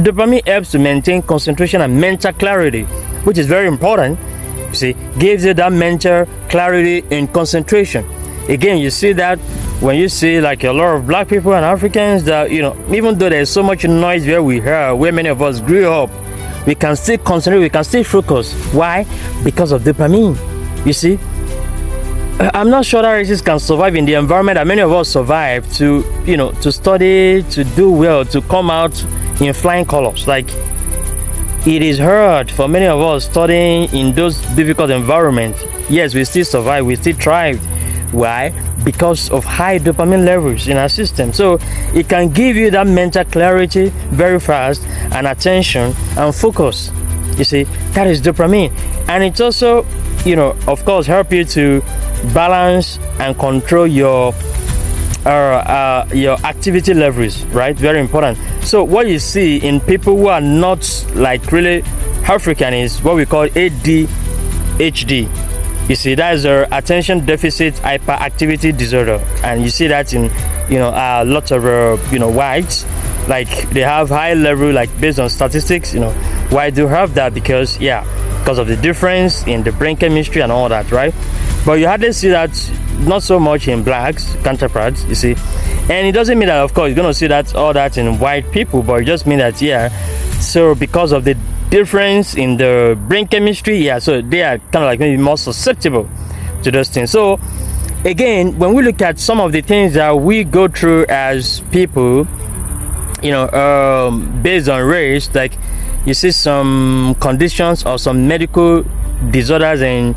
Dopamine helps to maintain concentration and mental clarity, which is very important. You see, gives you that mental clarity and concentration. Again, you see that when you see like a lot of black people and Africans that, even though there's so much noise where many of us grew up, we can still concentrate, we can still focus. Why? Because of dopamine. You see, I'm not sure that racists can survive in the environment that many of us survive to study, to do well, to come out in flying colors. Like, it is hard for many of us studying in those difficult environments. Yes, we still survive, we still thrive. Why? Because of high dopamine levels in our system. So it can give you that mental clarity very fast, and attention and focus. You see, that is dopamine. And it also, of course, help you to balance and control your activity levels, right? Very important. So what you see in people who are not like really African is what we call ADHD. You see, that is a attention deficit hyperactivity disorder, and you see that in lots of whites. Like, they have high level, like, based on statistics. Why do you have that? Because of the difference in the brain chemistry and all that, right? But you hardly see that, not so much in blacks counterparts, you see. And it doesn't mean that, of course, you're going to see all that in white people, but it just means that, so because of the difference in the brain chemistry, so they are kind of like maybe more susceptible to those things. So again, when we look at some of the things that we go through as people, based on race, like, you see some conditions or some medical disorders and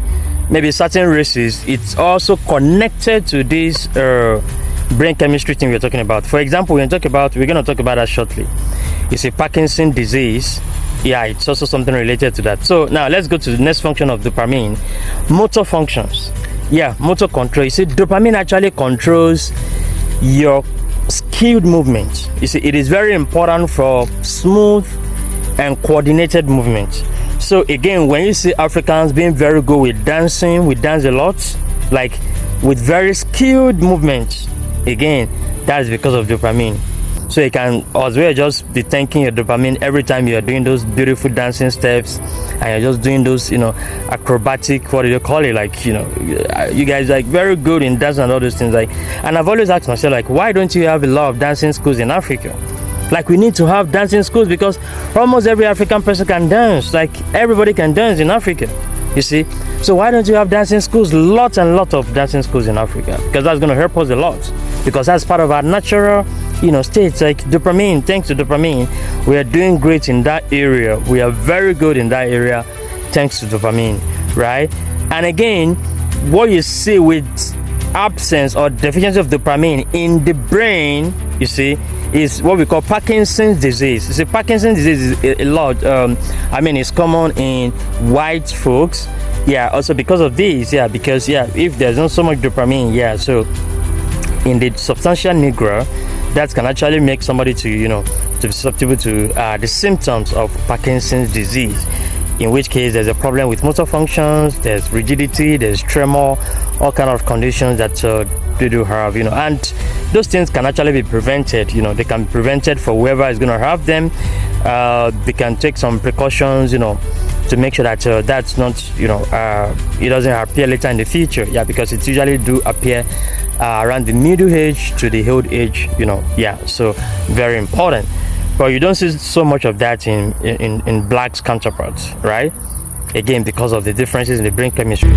maybe certain races, it's also connected to this brain chemistry thing we're talking about. For example, we're going to talk about that shortly. You see, Parkinson's disease, it's also something related to that. So now let's go to the next function of dopamine: motor functions. Motor control. You see, dopamine actually controls your skilled movement. You see, it is very important for smooth and coordinated movement. So again, when you see Africans being very good with dancing, we dance a lot, like with very skilled movements, again, that's because of dopamine. So you can as well just be thanking your dopamine every time you're doing those beautiful dancing steps, and you're just doing those, acrobatic, what do you call it? Like, you guys are like very good in dancing and all those things. Like, and I've always asked myself, like, why don't you have a lot of dancing schools in Africa? Like, we need to have dancing schools, because almost every African person can dance. Like, everybody can dance in Africa, you see. So why don't you have dancing schools? Lots and lots of dancing schools in Africa, because that's going to help us a lot, because that's part of our natural states. Like dopamine, thanks to dopamine, we are doing great in that area. We are very good in that area thanks to dopamine, right? And again, what you see with absence or deficiency of dopamine in the brain, you see, is what we call Parkinson's disease. You see, Parkinson's disease is a lot, it's common in white folks. Also because of this, because if there's not so much dopamine, so in the substantial Negro, that can actually make somebody to be susceptible to the symptoms of Parkinson's disease, in which case there's a problem with motor functions, there's rigidity, there's tremor, all kind of conditions that they do have, and those things can actually be prevented. They can be prevented for whoever is going to have them. They can take some precautions, to make sure that that's not, it doesn't appear later in the future. Because it usually do appear around the middle age to the old age, so very important. But you don't see so much of that in blacks counterparts, right? Again, because of the differences in the brain chemistry.